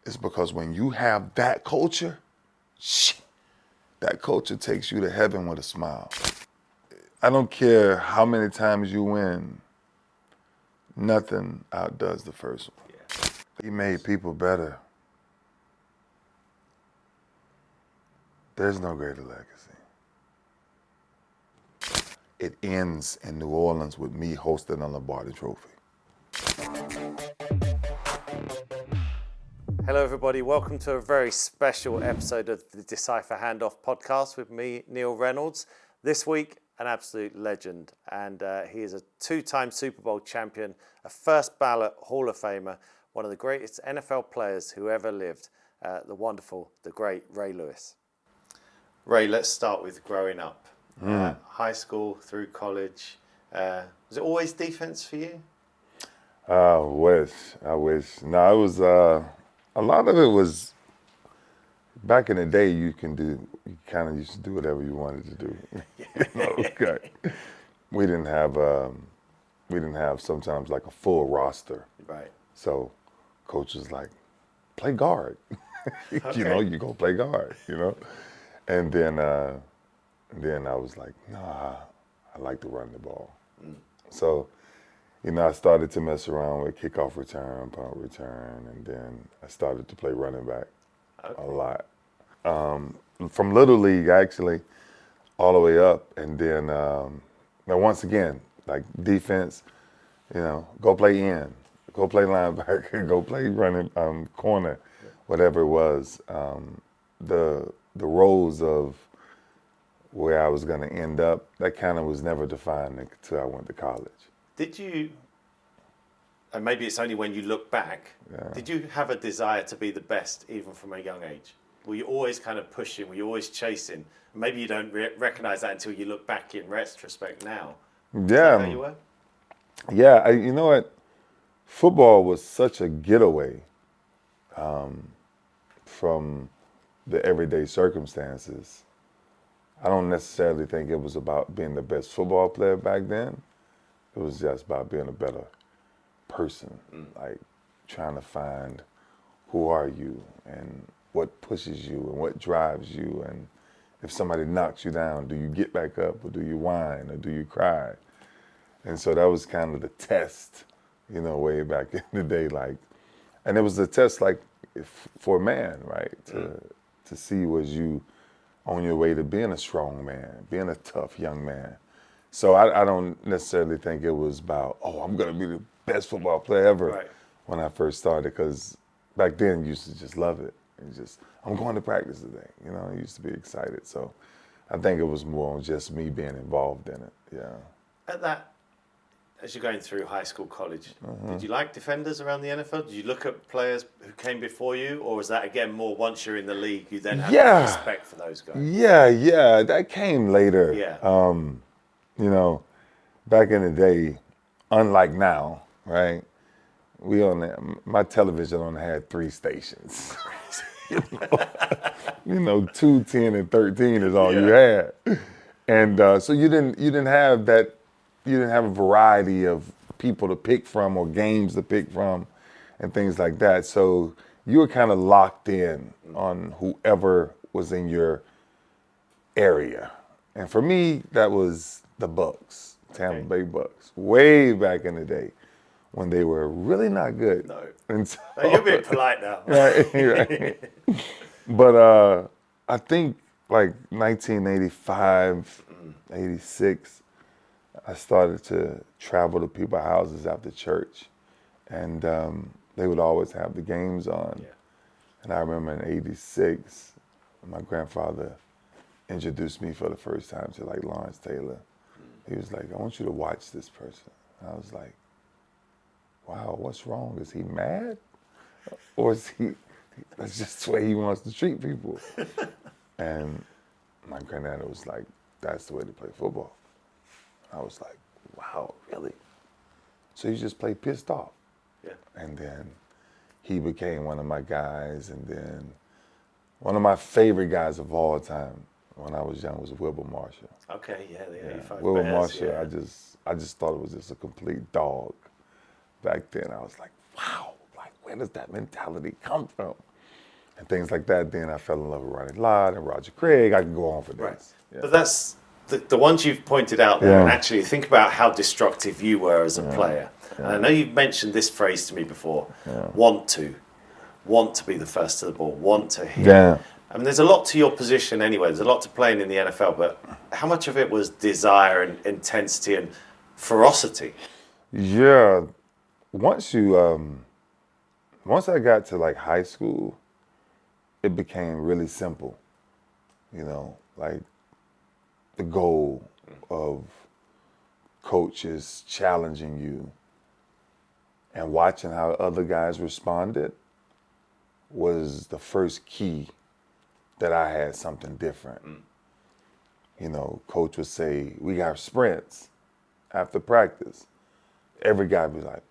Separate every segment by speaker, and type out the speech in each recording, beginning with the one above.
Speaker 1: is because when you have that culture, that culture takes you to heaven with a smile. I don't care how many times you win, nothing outdoes the first one. Yeah. He made people better. There's no greater legacy. It ends in New Orleans with me hosting a Lombardi Trophy.
Speaker 2: Hello everybody, welcome to a very special episode of the Decyfr Handoff podcast with me, Neil Reynolds. This week, an absolute legend, and he is a two-time Super Bowl champion, a first ballot Hall of Famer, one of the greatest NFL players who ever lived, the wonderful, the great Ray Lewis. Ray, let's start with growing up. High school through college. Was it always defense for you?
Speaker 1: I wish. No, it was, a lot of it was, back in the day, you kind of used to do whatever you wanted to do. Okay. We didn't have sometimes like a full roster.
Speaker 2: Right.
Speaker 1: So coach was like, play guard.
Speaker 2: Okay.
Speaker 1: You go play guard, And then I was like, nah, I like to run the ball. So, I started to mess around with kickoff return, punt return, and then I started to play running back a lot. From Little League, actually, all the way up. And then, now once again, like defense, go play end, go play linebacker, go play running corner, whatever it was. The roles of where I was going to end up, that kind of was never defined until I went to college.
Speaker 2: Did you, and maybe it's only when you look back, did you have a desire to be the best even from a young age? Were you always kind of pushing? Were you always chasing? Maybe you don't recognize that until you look back in retrospect now.
Speaker 1: Yeah.
Speaker 2: Is that how you were?
Speaker 1: Yeah, you know what? Football was such a getaway from the everyday circumstances. I don't necessarily think it was about being the best football player back then. It was just about being a better person, like trying to find who are you and what pushes you and what drives you, and if somebody knocks you down, do you get back up or do you whine or do you cry? And so that was kind of the test, way back in the day, and it was a test for a man, right? To see was you on your way to being a strong man, being a tough young man. So I don't necessarily think it was about, I'm going to be the best football player ever when I first started, because back then you used to just love it. I'm going to practice today. I used to be excited. So I think it was more on just me being involved in it, yeah.
Speaker 2: At that, as you're going through high school, college, did you like defenders around the NFL? Did you look at players who came before you? Or was that, again, more once you're in the league, you then have respect for those guys?
Speaker 1: Yeah, that came later.
Speaker 2: Yeah.
Speaker 1: Back in the day, unlike now, right? My television only had 3 stations. 2, 10, and 13 is all you had. And so you didn't have that. You didn't have a variety of people to pick from or games to pick from and things like that. So you were kind of locked in on whoever was in your area. And for me, that was the Bucks, Tampa Bay Bucks, way back in the day when they were really not good.
Speaker 2: No.
Speaker 1: And so,
Speaker 2: You're being polite now.
Speaker 1: right. But I think like 1985, 86, I started to travel to people's houses after church, and they would always have the games on.
Speaker 2: Yeah.
Speaker 1: And I remember in 86, my grandfather introduced me for the first time to Lawrence Taylor. He was like, I want you to watch this person. And I was like, wow, what's wrong? Is he mad? Or is that's just the way he wants to treat people? And my granddad was like, that's the way to play football. I was like, wow, really? So you just play pissed off?
Speaker 2: Yeah.
Speaker 1: And then he became one of my guys, and then one of my favorite guys of all time when I was young was Wilbur Marshall.
Speaker 2: Okay, yeah, the 85
Speaker 1: Wilbur
Speaker 2: Bears,
Speaker 1: Marshall,
Speaker 2: yeah.
Speaker 1: I just thought it was just a complete dog. Back then, I was like, wow, where does that mentality come from? and things like that. Then I fell in love with Ronnie Lott and Roger Craig. I could go on for days.
Speaker 2: Right.
Speaker 1: Yeah.
Speaker 2: But that's the ones you've pointed out there.
Speaker 1: Yeah.
Speaker 2: And actually think about how destructive you were as a player. And I know you've mentioned this phrase to me before, want to be the first to the ball, want to hit.
Speaker 1: Yeah.
Speaker 2: I mean, there's a lot to your position anyway. There's a lot to playing in the NFL, but how much of it was desire and intensity and ferocity?
Speaker 1: Yeah. Once I got to like high school, it became really simple. You know, like the goal of coaches challenging you and watching how other guys responded was the first key that I had something different. You know, coach would say, we got sprints after practice. Every guy would be like,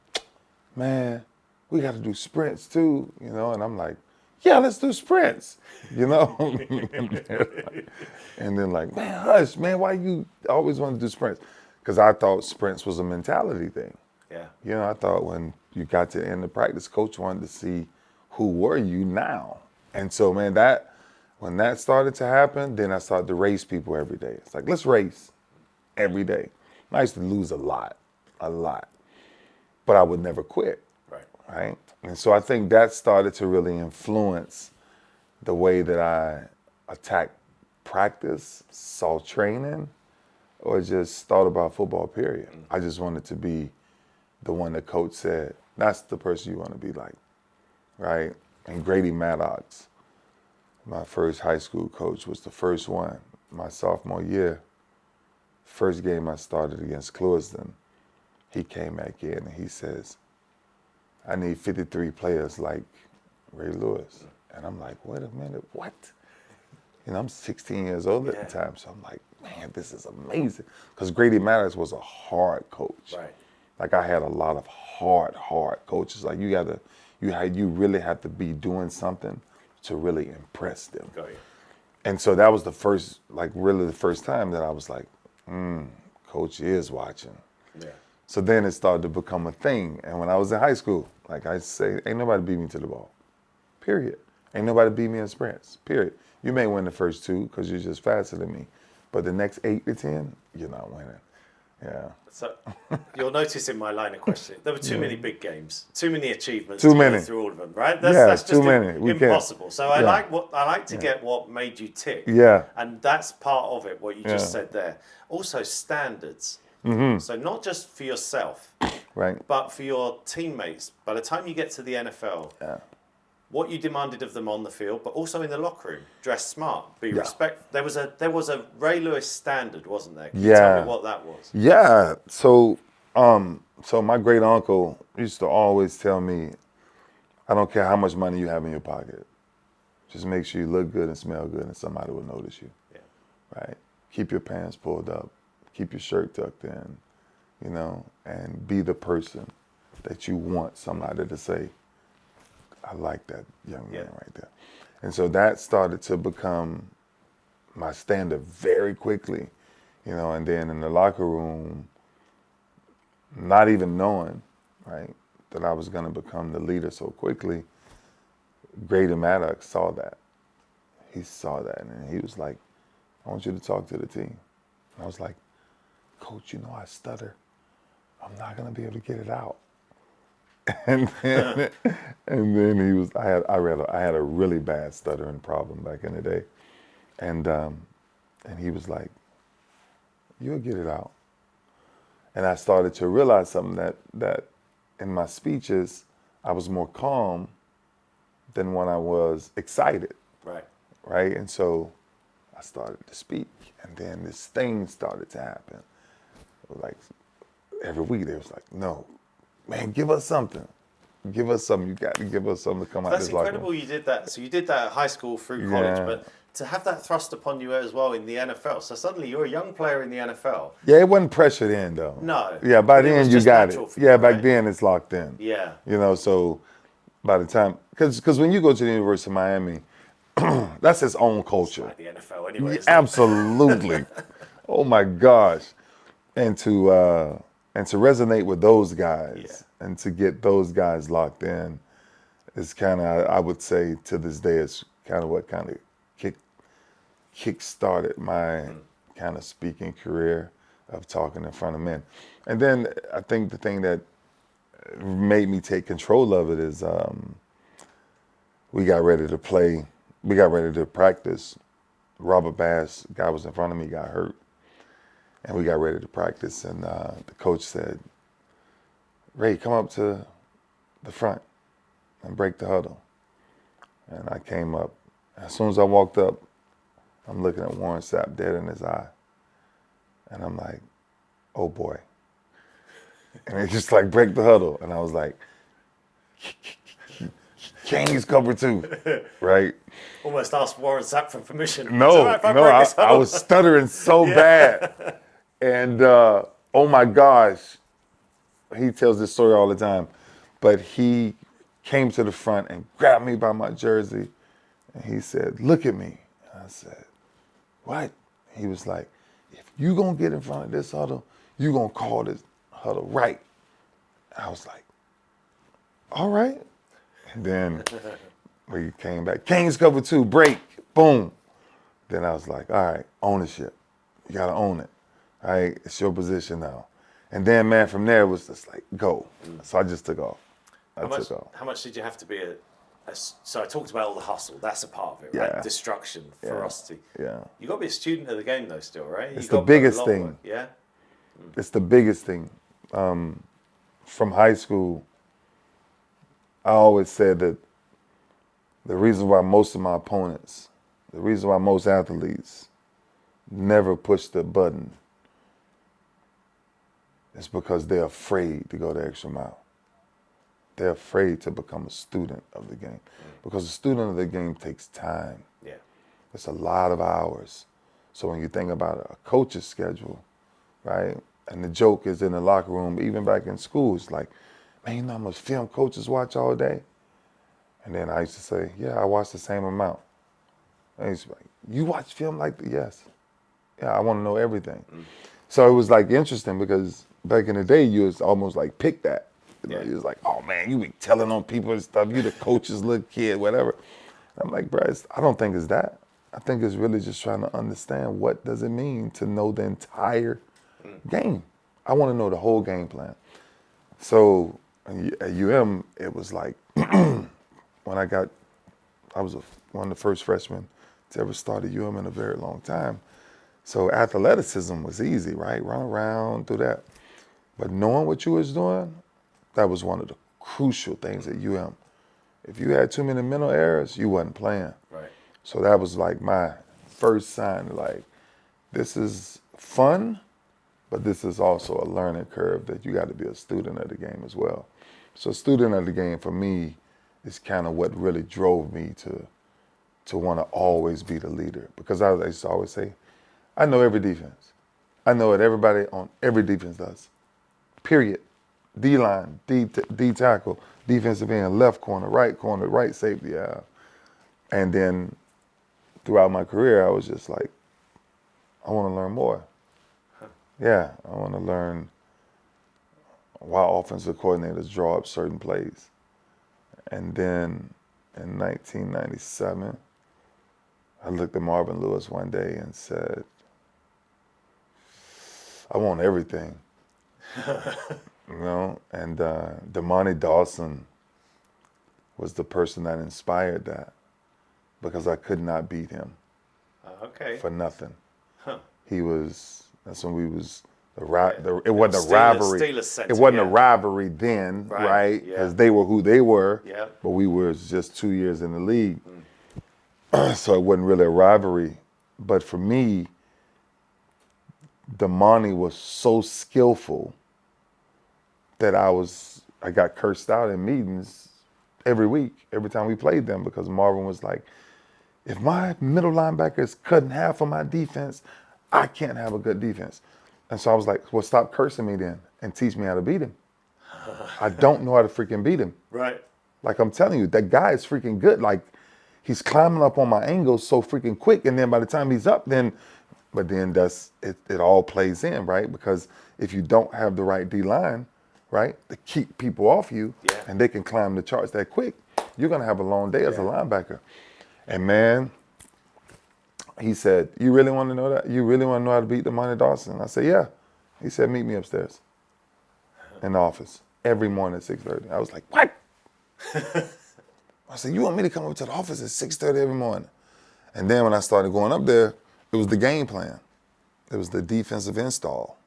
Speaker 1: man, we got to do sprints too, you know? And I'm like, yeah, let's do sprints, you know? And then like, man, hush, man, why you always want to do sprints? Because I thought sprints was a mentality thing.
Speaker 2: Yeah.
Speaker 1: You know, I thought when you got to the end of practice, coach wanted to see who were you now. And so, man, when that started to happen, then I started to race people every day. It's like, let's race every day. I used to lose a lot, but I would never quit, right? And so I think that started to really influence the way that I attacked practice, saw training, or just thought about football, period. I just wanted to be the one that coach said, that's the person you want to be like, right? And Grady Maddox, my first high school coach, was the first one. My sophomore year, first game I started against Clewiston, he came back in and he says, I need 53 players like Ray Lewis. And I'm like, wait a minute, what? You know, I'm 16 years old at the time, so I'm like, man, this is amazing. Because Grady Maddox was a hard coach.
Speaker 2: Right.
Speaker 1: Like I had a lot of hard coaches. Like you really have to be doing something to really impress them.
Speaker 2: Got you.
Speaker 1: And so that was the first time that I was like, coach is watching.
Speaker 2: Yeah.
Speaker 1: So then it started to become a thing. And when I was in high school, like I say, ain't nobody beat me to the ball, period. Ain't nobody beat me in sprints, period. You may win the first 2 because you're just faster than me, but the next 8 to 10, you're not winning. Yeah.
Speaker 2: So you'll notice in my line of questioning, there were too many big games, too many achievements
Speaker 1: Too
Speaker 2: to
Speaker 1: many.
Speaker 2: go through all of them, right?
Speaker 1: That's
Speaker 2: just
Speaker 1: too many. We can't.
Speaker 2: impossible. So I
Speaker 1: Yeah.
Speaker 2: like to get what made you tick.
Speaker 1: Yeah.
Speaker 2: And that's part of it, what you just
Speaker 1: Yeah.
Speaker 2: said there. Also standards. So not just for yourself,
Speaker 1: Right.
Speaker 2: but for your teammates. By the time you get to the NFL, what you demanded of them on the field, but also in the locker room, dress smart, be respect. There was a Ray Lewis standard, wasn't there? Can you tell me what that was?
Speaker 1: Yeah. So my great uncle used to always tell me, I don't care how much money you have in your pocket, just make sure you look good and smell good, and somebody will notice you.
Speaker 2: Yeah.
Speaker 1: Right. Keep your pants pulled up, keep your shirt tucked in, you know, and be the person that you want somebody to say, I like that young man right there. And so that started to become my standard very quickly, you know, and then in the locker room, not even knowing, right, that I was going to become the leader so quickly, Grady Maddox saw that. He saw that, and he was like, I want you to talk to the team. And I was like, Coach, you know I stutter. I'm not going to be able to get it out. And then he was. I had a really bad stuttering problem back in the day, and he was like, "You'll get it out." And I started to realize something that in my speeches I was more calm than when I was excited. Right. And so I started to speak, and then this thing started to happen. Like every week, they was like, "No. Man, give us something. Give us something. You got to give us something to come out of this locker room."
Speaker 2: That's incredible you did that. So you did that at high school through college, but to have that thrust upon you as well in the NFL. So suddenly you're a young player in the NFL.
Speaker 1: Yeah, it wasn't pressured in, though.
Speaker 2: No.
Speaker 1: Yeah, by
Speaker 2: But it
Speaker 1: then
Speaker 2: was
Speaker 1: you
Speaker 2: just
Speaker 1: got
Speaker 2: natural
Speaker 1: it.
Speaker 2: for you,
Speaker 1: Yeah, back
Speaker 2: right?
Speaker 1: then it's locked in.
Speaker 2: Yeah.
Speaker 1: You know, so by the time, because when you go to the University of Miami, that's its own culture.
Speaker 2: Like the NFL anyway.
Speaker 1: Yeah,
Speaker 2: isn't it?
Speaker 1: absolutely. Oh my gosh. And to resonate with those guys and to get those guys locked in, it's kind of, I would say to this day, it's kind of what kind of kick started my kind of speaking career of talking in front of men. And then I think the thing that made me take control of it is we got ready to play. We got ready to practice. Robert Bass, guy was in front of me, got hurt. And we got ready to practice. And the coach said, Ray, come up to the front and break the huddle. And I came up. As soon as I walked up, I'm looking at Warren Sapp dead in his eye. And I'm like, oh boy. And he just like break the huddle. And I was like, Kings cover 2, right?
Speaker 2: Almost asked Warren Sapp for permission.
Speaker 1: No,
Speaker 2: Right
Speaker 1: I was stuttering so bad. And oh my gosh, he tells this story all the time. But he came to the front and grabbed me by my jersey. And he said, look at me. And I said, what? He was like, if you gonna get in front of this huddle, you gonna call this huddle right. I was like, all right. And then we came back. Kings cover 2, break, boom. Then I was like, all right, ownership. You gotta own it. All right, it's your position now. And then, man, from there it was just like, go. So I just took off.
Speaker 2: How much did you have to be so I talked about all the hustle. That's a part of it, right?
Speaker 1: Yeah.
Speaker 2: Destruction, ferocity.
Speaker 1: Yeah.
Speaker 2: You got to be a student of the game, though, still, right?
Speaker 1: It's the biggest thing.
Speaker 2: Yeah.
Speaker 1: It's the biggest thing. From high school, I always said that the reason why most of my opponents, the reason why most athletes never push the button is because they're afraid to go the extra mile. They're afraid to become a student of the game because a student of the game takes time.
Speaker 2: Yeah.
Speaker 1: It's a lot of hours. So when you think about a coach's schedule, right? And the joke is in the locker room, even back in school, it's like, man, you know how much film coaches watch all day? And then I used to say, yeah, I watch the same amount. And he's like, you watch film like that? Yes. Yeah, I want to know everything. So it was like interesting because back in the day, you was almost like pick that. You know, you was like, oh man, you be telling on people and stuff. You the coach's little kid, whatever. I'm like, bro, I don't think it's that. I think it's really just trying to understand what does it mean to know the entire game. I want to know the whole game plan. So at UM, it was like when I was one of the first freshmen to ever start at UM in a very long time. So athleticism was easy, right? Run around, do that. But knowing what you was doing, that was one of the crucial things at UM. If you had too many mental errors, you wasn't playing.
Speaker 2: Right.
Speaker 1: So that was like my first sign, like, this is fun, but this is also a learning curve that you got to be a student of the game as well. So student of the game for me is kind of what really drove me to want to always be the leader. Because I used to always say, I know every defense. I know what everybody on every defense does, period. D-line, D tackle, defensive end, left corner, right safety. And then throughout my career, I was just like, I want to learn more. Yeah, I want to learn why offensive coordinators draw up certain plays. And then in 1997, I looked at Marvin Lewis one day and said, I want everything. You know, and Damani Dawson was the person that inspired that because I could not beat him for nothing.
Speaker 2: Huh.
Speaker 1: That's when we was, it wasn't a rivalry. It wasn't a rivalry then, right? Because they were who they were, but we were just 2 years in the league. So it wasn't really a rivalry. But for me, Damani was so skillful that I got cursed out in meetings every week, every time we played them, because Marvin was like, if my middle linebacker is cutting half of my defense, I can't have a good defense. And so I was like, well, stop cursing me then and teach me how to beat him. I don't know how to freaking beat him.
Speaker 2: Right.
Speaker 1: Like I'm telling you, that guy is freaking good. Like he's climbing up on my angles so freaking quick. And then by the time he's up, but then it all plays in, right? Because if you don't have the right D-line, right, to keep people off you, and they can climb the charts that quick, you're going to have a long day as a linebacker. And man, he said, you really want to know that? You really want to know how to beat the Monty Dawson? I said, yeah. He said, meet me upstairs in the office every morning at 6:30. I was like, what? I said, you want me to come up to the office at 6:30 every morning? And then when I started going up there, it was the game plan. It was the defensive install.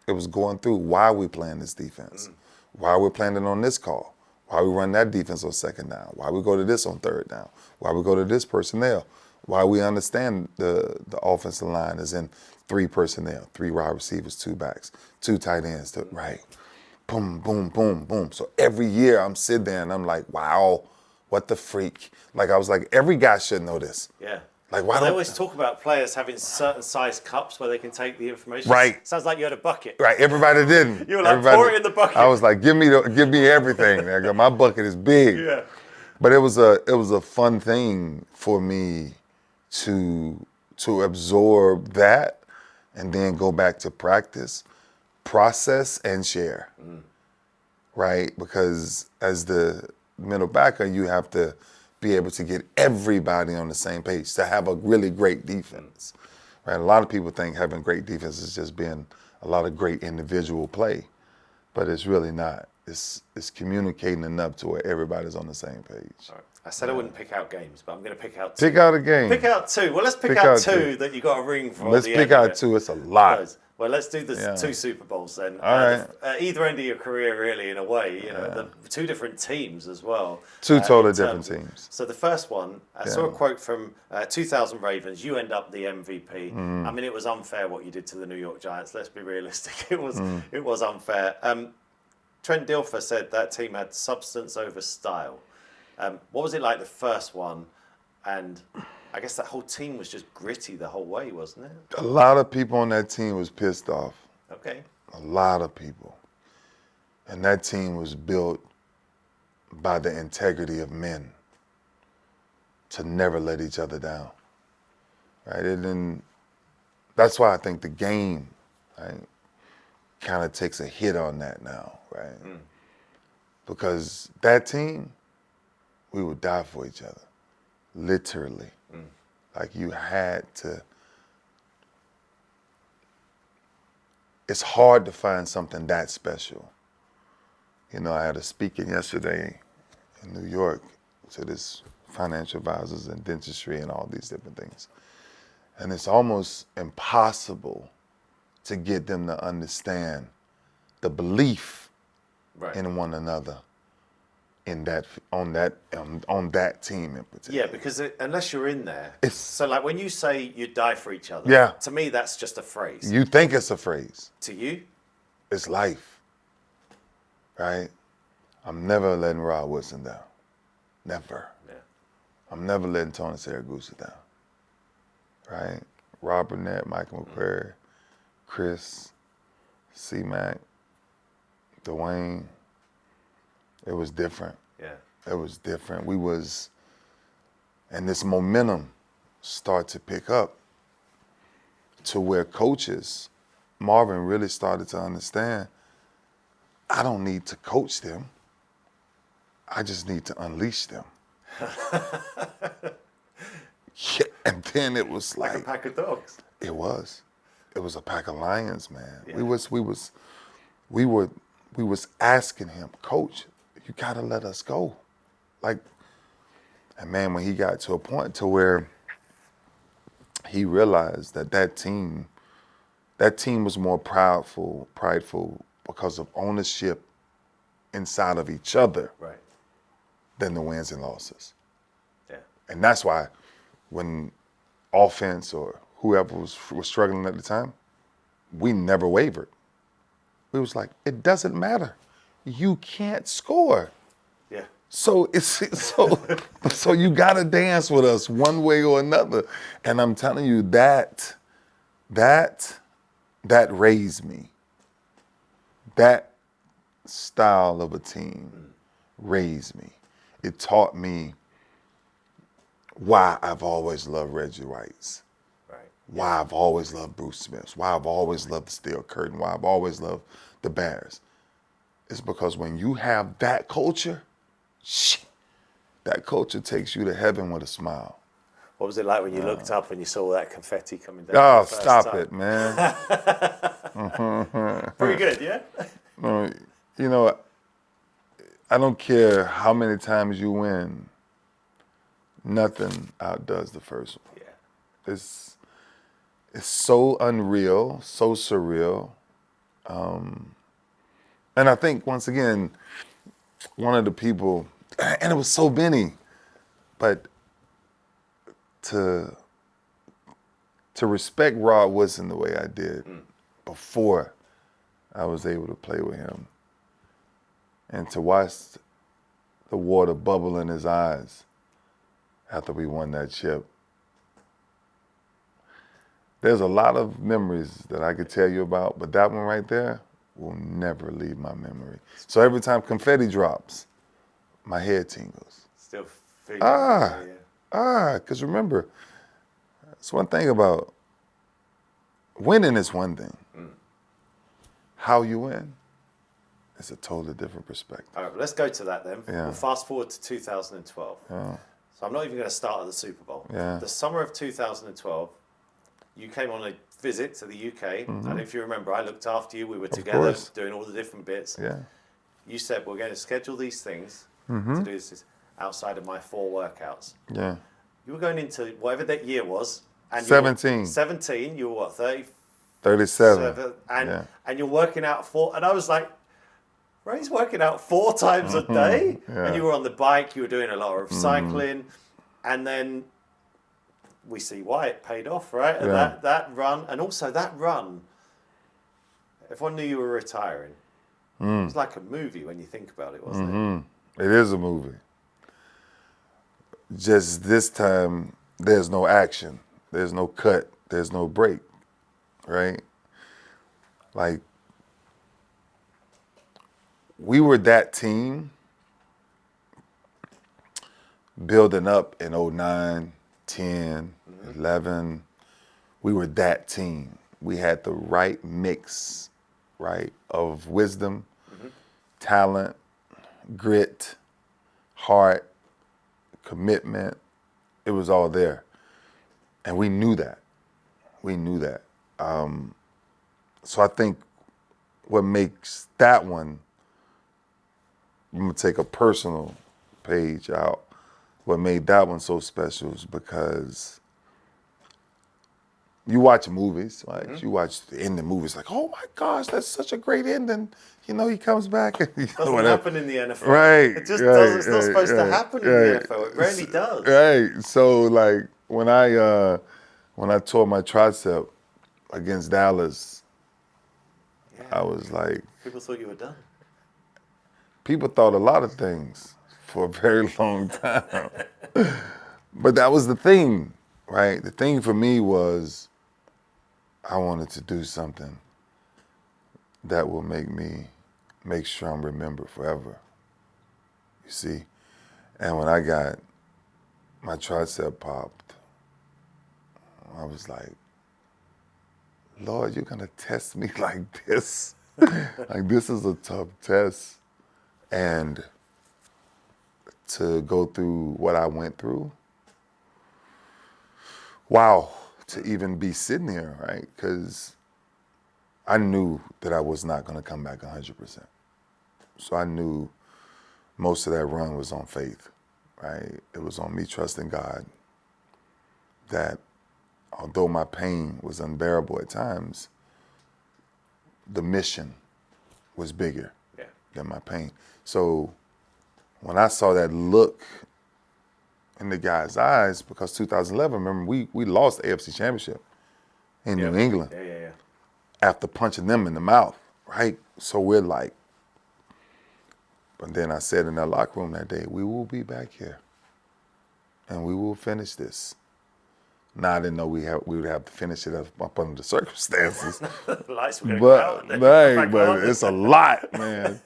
Speaker 1: It was going through why we playing this defense, why we're playing it on this call, why we run that defense on second down, why we go to this on third down, why we go to this personnel, why we understand the offensive line is in 3 personnel, 3 wide receivers, 2 backs, 2 tight ends, right? Boom, boom, boom, boom. So every year I'm sitting there and I'm like, wow, what the freak? Like I was like, every guy should know this.
Speaker 2: Yeah.
Speaker 1: Like why
Speaker 2: They
Speaker 1: don't
Speaker 2: always talk about players having certain size cups where they can take the information.
Speaker 1: Right.
Speaker 2: Sounds like you had a bucket.
Speaker 1: Right, everybody didn't.
Speaker 2: You were like,
Speaker 1: Everybody,
Speaker 2: pour it in the bucket.
Speaker 1: I was like, give me everything. Nigga. My bucket is big.
Speaker 2: Yeah.
Speaker 1: But it was a fun thing for me to absorb that and then go back to practice, process, and share. Right? Because as the middle backer, you have to be able to get everybody on the same page to have a really great defense. Right? A lot of people think having great defense is just being a lot of great individual play, but it's really not. It's communicating enough to where everybody's on the same page.
Speaker 2: All right. I said I wouldn't pick out games, but I'm going to pick out 2.
Speaker 1: Pick out a game.
Speaker 2: Pick out 2. Well, let's pick out 2 that you got a ring for.
Speaker 1: Let's pick out 2. It's a lot.
Speaker 2: Well, let's do the 2 Super Bowls then.
Speaker 1: All right.
Speaker 2: Either end of your career, really, in a way. You know, the 2 different teams as well.
Speaker 1: 2 totally different teams.
Speaker 2: So the first one, I saw a quote from 2000 Ravens. You end up the MVP. I mean, it was unfair what you did to the New York Giants. Let's be realistic. It was unfair. Trent Dilfer said that team had substance over style. What was it like the first one? And I guess that whole team was just gritty the whole way, wasn't it?
Speaker 1: A lot of people on that team was pissed off.
Speaker 2: Okay.
Speaker 1: A lot of people. And that team was built by the integrity of men to never let each other down. Right? And then that's why I think the game, right, kind of takes a hit on that now, right? Because that team, we would die for each other, literally. Like you had to. It's hard to find something that special. You know, I had a speaking yesterday in New York to this financial advisors and dentistry and all these different things. And it's almost impossible to get them to understand the belief in one another in that on that team in particular.
Speaker 2: Yeah, because unless you're in there,
Speaker 1: It's-
Speaker 2: so like when you say you die for each other, to me that's just a phrase.
Speaker 1: You think it's a phrase.
Speaker 2: To you?
Speaker 1: It's life, right? I'm never letting Rod Woodson down. Never.
Speaker 2: Yeah.
Speaker 1: I'm never letting Tony Siragusa down, right? Rob Burnett, Michael McCrary, Chris, C-Mac, Dwayne. It was different.
Speaker 2: Yeah.
Speaker 1: It was different. And this momentum started to pick up to where coaches, Marvin really started to understand, I don't need to coach them. I just need to unleash them. Yeah, and then it was
Speaker 2: Like a pack of dogs.
Speaker 1: It was. It was a pack of lions, man.
Speaker 2: Yeah.
Speaker 1: We was asking him, Coach, you gotta let us go. Like, and man, when he got to a point to where he realized that team was more prideful because of ownership inside of each other than the wins and losses.
Speaker 2: Yeah.
Speaker 1: And that's why when offense or whoever was struggling at the time, we never wavered. We was like, it doesn't matter. You can't score.
Speaker 2: Yeah.
Speaker 1: So so you gotta dance with us one way or another. And I'm telling you that raised me. That style of a team raised me. It taught me why I've always loved Reggie White's.
Speaker 2: Right.
Speaker 1: Why I've always loved Bruce Smith's. Why I've always loved the Steel Curtain. Why I've always loved the Bears. It's because when you have that culture, that culture takes you to heaven with a smile.
Speaker 2: What was it like when you looked up and you saw all that confetti coming down?
Speaker 1: Oh,
Speaker 2: for the first
Speaker 1: stop
Speaker 2: time?
Speaker 1: it, man.
Speaker 2: Pretty good, yeah?
Speaker 1: You know, I don't care how many times you win, nothing outdoes the first one.
Speaker 2: Yeah.
Speaker 1: It's so unreal, so surreal. And I think, once again, one of the people, and it was so many, but to respect Rod Woodson the way I did before I was able to play with him, and to watch the water bubble in his eyes after we won that chip. There's a lot of memories that I could tell you about, but that one right there will never leave my memory. So every time confetti drops, my head tingles.
Speaker 2: Still feeling
Speaker 1: Because remember, it's one thing about winning is one thing. How you win is a totally different perspective.
Speaker 2: All right, well, let's go to that then.
Speaker 1: Yeah.
Speaker 2: We'll fast forward to 2012.
Speaker 1: Yeah.
Speaker 2: So I'm not even going to start at the Super Bowl.
Speaker 1: Yeah.
Speaker 2: The summer of 2012, you came on a visit to the UK. And if you remember, I looked after you. We were together
Speaker 1: course.
Speaker 2: doing all the different bits.
Speaker 1: Yeah.
Speaker 2: You said, we're going to schedule these things to do this outside of my 4 workouts.
Speaker 1: Yeah.
Speaker 2: You were going into whatever that year was. And
Speaker 1: 17.
Speaker 2: 17, you were what, 30?
Speaker 1: 37.
Speaker 2: And you're working out 4, and I was like, Ray's working out 4 times a day,
Speaker 1: Yeah.
Speaker 2: and you were on the bike, you were doing a lot of cycling, and then we see why it paid off, right? And
Speaker 1: Yeah.
Speaker 2: that run, and also that run, everyone knew you were retiring. It was like a movie when you think about it, wasn't it?
Speaker 1: It is a movie. Just this time, there's no action. There's no cut. There's no break, right? Like, we were that team building up in 09, 10, 11. We were that team. We had the right mix, right, of wisdom, talent, grit, heart, commitment. It was all there. And we knew that. We knew that. So I think what makes that one, I'm going to take a personal page out. What made that one so special is because you watch movies, right? You watch the ending movies, like, oh my gosh, that's such a great ending. You know, he comes back. And,
Speaker 2: Doesn't happen in the NFL.
Speaker 1: Right.
Speaker 2: It just doesn't. It's not supposed to happen in the NFL. It rarely does.
Speaker 1: Right. So, like, when I tore my tricep against Dallas, I was like,
Speaker 2: People thought you were done.
Speaker 1: people thought a lot of things for a very long time. But that was the thing, right? The thing for me was I wanted to do something that will make sure I'm remembered forever. You see? And when I got my tricep popped, I was like, Lord, you're gonna test me like this? Like, this is a tough test. And to go through what I went through, wow, to even be sitting here, right? Because I knew that I was not gonna come back 100%. So I knew most of that run was on faith, right? It was on me trusting God that although my pain was unbearable at times, the mission was bigger than my pain. So when I saw that look in the guy's eyes, because 2011, remember, we lost the AFC Championship in New England after punching them in the mouth, right? So we're like, but then I said in that locker room that day, we will be back here and we will finish this. Now, I didn't know we would have to finish it up under the circumstances.
Speaker 2: Lights were going to go out.
Speaker 1: But it's a lot, man.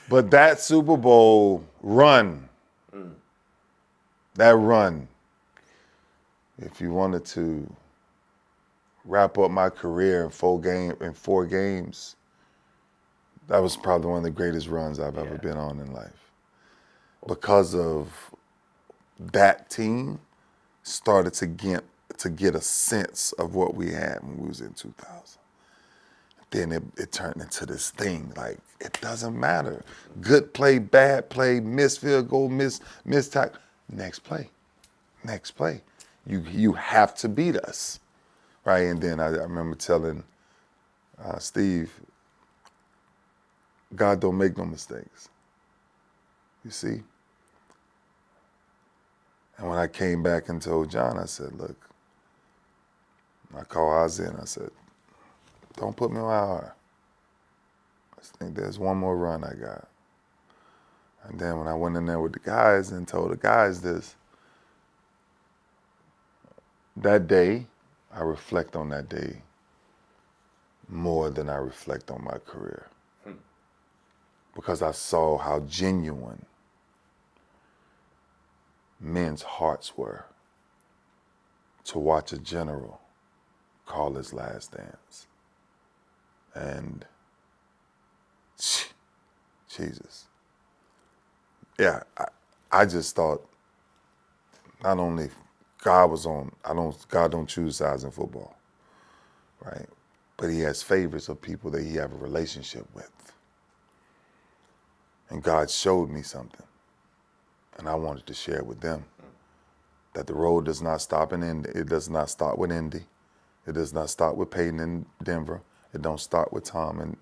Speaker 1: But that Super Bowl run, that run, if you wanted to wrap up my career in 4 games, that was probably one of the greatest runs I've ever been on in life. Because of that team started to get a sense of what we had when we was in 2000. Then it turned into this thing, like, it doesn't matter. Good play, bad play, missed field goal, missed tackle. Next play. You have to beat us, right? And then I remember telling Steve, God don't make no mistakes. You see? And when I came back and told John, I said, look, I called Ozzy and I said, don't put me on IR. I think there's one more run I got. And then when I went in there with the guys and told the guys this, that day, I reflect on that day more than I reflect on my career. Because I saw how genuine men's hearts were to watch a general call his last dance. And Jesus. Yeah, I just thought not only God was on, God don't choose sides in football, right? But he has favorites of people that he have a relationship with. And God showed me something, and I wanted to share it with them, that the road does not stop in Indy. It does not start with Indy. It does not start with Peyton in Denver. It don't start with Tom, and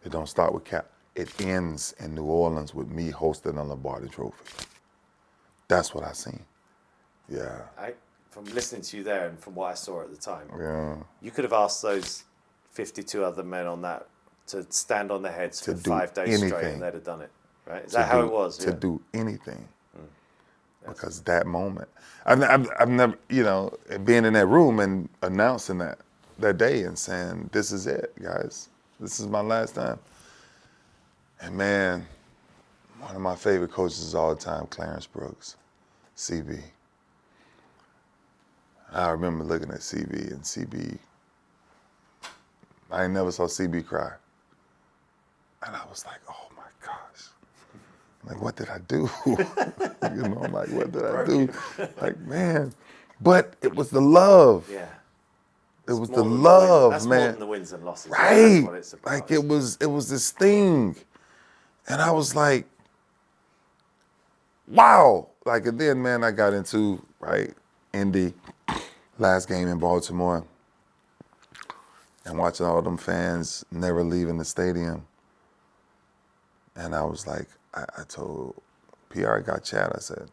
Speaker 1: it don't start with Cap. It ends in New Orleans with me hosting a Lombardi Trophy. That's what I seen. Yeah.
Speaker 2: From listening to you there and from what I saw at the time,
Speaker 1: Yeah.
Speaker 2: you could have asked those 52 other men on that to stand on their heads for 5 days straight, and they'd have done it. Right? Is that how it was?
Speaker 1: To do anything. Because that moment, I've never, being in that room and announcing that day and saying, this is it, guys. This is my last time. And man, one of my favorite coaches of all time, Clarence Brooks, CB. I remember looking at CB, and CB, I never saw CB cry. And I was like, oh my gosh. Like, what did I do? I'm like, what did I do? Like, man. But it was the love.
Speaker 2: Yeah.
Speaker 1: It was the love,
Speaker 2: That's
Speaker 1: man.
Speaker 2: more than the wins and losses.
Speaker 1: Right.
Speaker 2: That's what it's about.
Speaker 1: Like, it was this thing. And I was like, wow. Like, and then, man, I got into, Indy, last game in Baltimore, and watching all them fans never leaving the stadium. And I was like, I told PR, I got Chad, I said,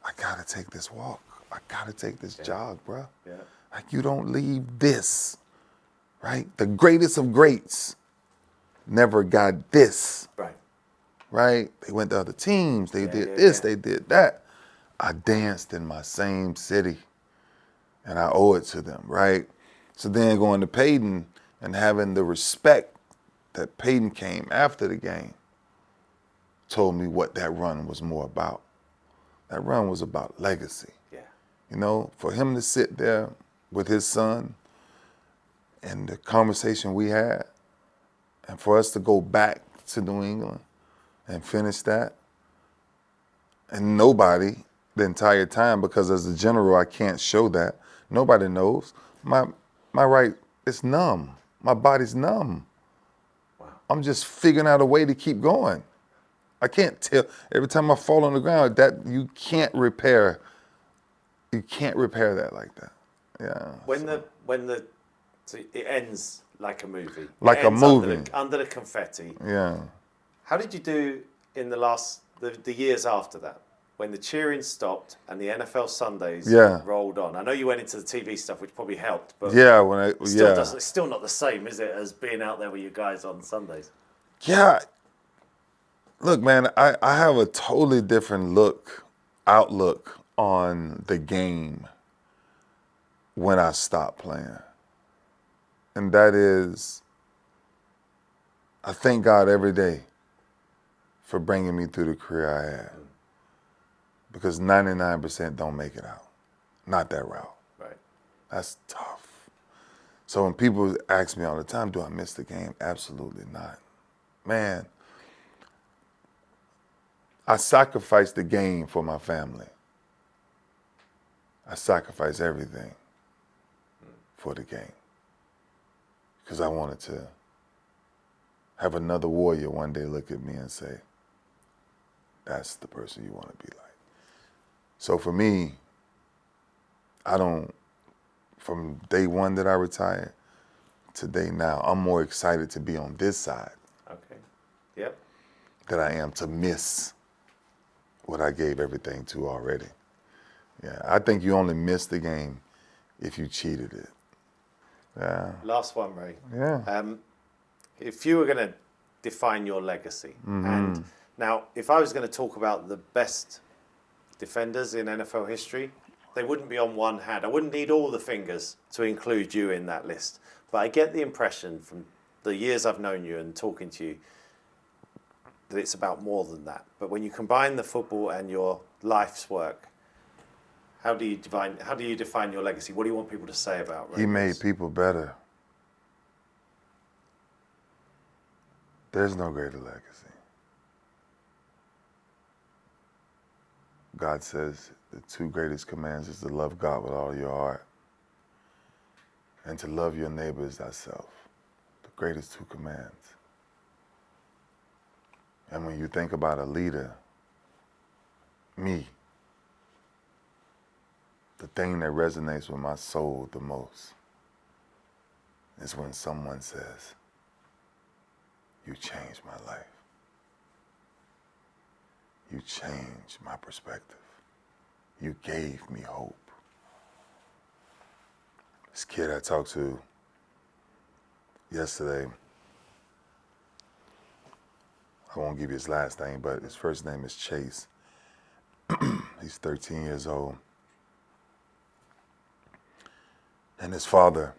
Speaker 1: I gotta take this walk. I gotta take this jog, bro.
Speaker 2: Yeah.
Speaker 1: Like, you don't leave this, right? The greatest of greats never got this. Right? They went to other teams, they did this, they did that. I danced in my same city, and I owe it to them, right? So then going to Peyton and having the respect that Peyton came after the game told me what that run was more about. That run was about legacy. Yeah. For him to sit there with his son and the conversation we had, and for us to go back to New England and finish that, and nobody the entire time, because as a general I can't show that. Nobody knows. My right, it's numb. My body's numb. Wow. I'm just figuring out a way to keep going. I can't tell. Every time I fall on the ground, that you can't repair that like that. Yeah.
Speaker 2: So it ends like a movie.
Speaker 1: Like a movie.
Speaker 2: Under the confetti.
Speaker 1: Yeah.
Speaker 2: How did you do in the years after that, when the cheering stopped and the NFL Sundays rolled on? I know you went into the TV stuff, which probably helped, but it's still not the same, is it, as being out there with you guys on Sundays?
Speaker 1: Yeah. Look, man, I have a totally different outlook on the game when I stop playing. And that is, I thank God every day for bringing me through the career I had. Because 99% don't make it out. Not that route.
Speaker 2: Right.
Speaker 1: That's tough. So when people ask me all the time, do I miss the game? Absolutely not. Man, I sacrificed the game for my family. I sacrificed everything for the game because I wanted to have another warrior one day look at me and say, that's the person you want to be like. So for me, from day one that I retired to day now, I'm more excited to be on this side
Speaker 2: Okay. Yep.
Speaker 1: than I am to miss what I gave everything to already. Yeah, I think you only miss the game if you cheated it. Yeah.
Speaker 2: Last one, Ray.
Speaker 1: Yeah.
Speaker 2: If you were going to define your legacy, and now if I was going to talk about the best defenders in NFL history, they wouldn't be on one hand. I wouldn't need all the fingers to include you in that list. But I get the impression from the years I've known you and talking to you that it's about more than that. But when you combine the football and your life's work, how do you define your legacy? What do you want people to say about Reynolds?
Speaker 1: He made people better. There's no greater legacy. God says the two greatest commands is to love God with all your heart and to love your neighbor as thyself. The greatest two commands. And when you think about a leader, me, the thing that resonates with my soul the most is when someone says, you changed my life. You changed my perspective. You gave me hope. This kid I talked to yesterday, I won't give you his last name, but his first name is Chase. He's 13 years old. And his father,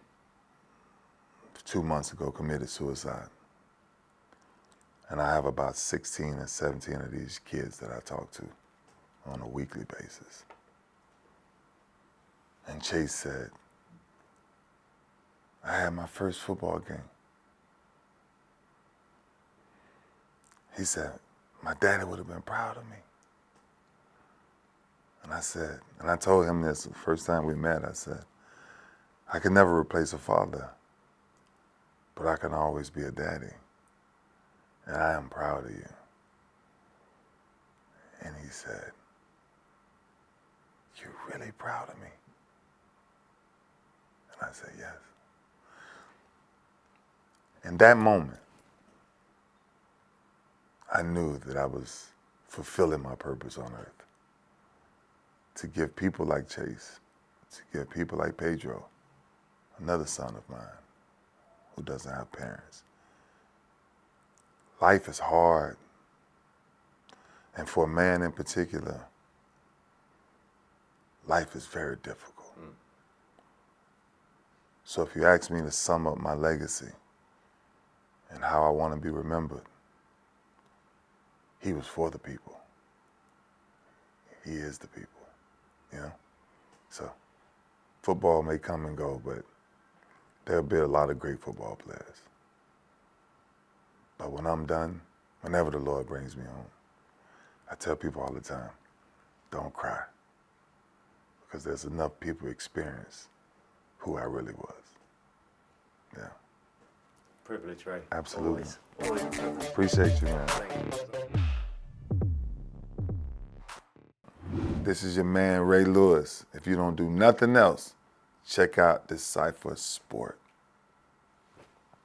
Speaker 1: 2 months ago, committed suicide. And I have about 16 and 17 of these kids that I talk to on a weekly basis. And Chase said, I had my first football game. He said, my daddy would have been proud of me. And I told him this the first time we met, I said, I can never replace a father, but I can always be a daddy. And I am proud of you. And he said, you're really proud of me? And I said, yes. In that moment, I knew that I was fulfilling my purpose on earth. To give people like Chase, to give people like Pedro, another son of mine who doesn't have parents. Life is hard. And for a man in particular, life is very difficult. So if you ask me to sum up my legacy and how I want to be remembered, he was for the people. He is the people, you know? So football may come and go, but there'll be a lot of great football players. But when I'm done, whenever the Lord brings me home, I tell people all the time, don't cry. Because there's enough people experience who I really was. Yeah.
Speaker 2: Privilege, Ray.
Speaker 1: Absolutely.
Speaker 2: Always a privilege.
Speaker 1: Appreciate you, man.
Speaker 2: Thank you.
Speaker 1: This is your man, Ray Lewis. If you don't do nothing else, check out Decyfr Sport.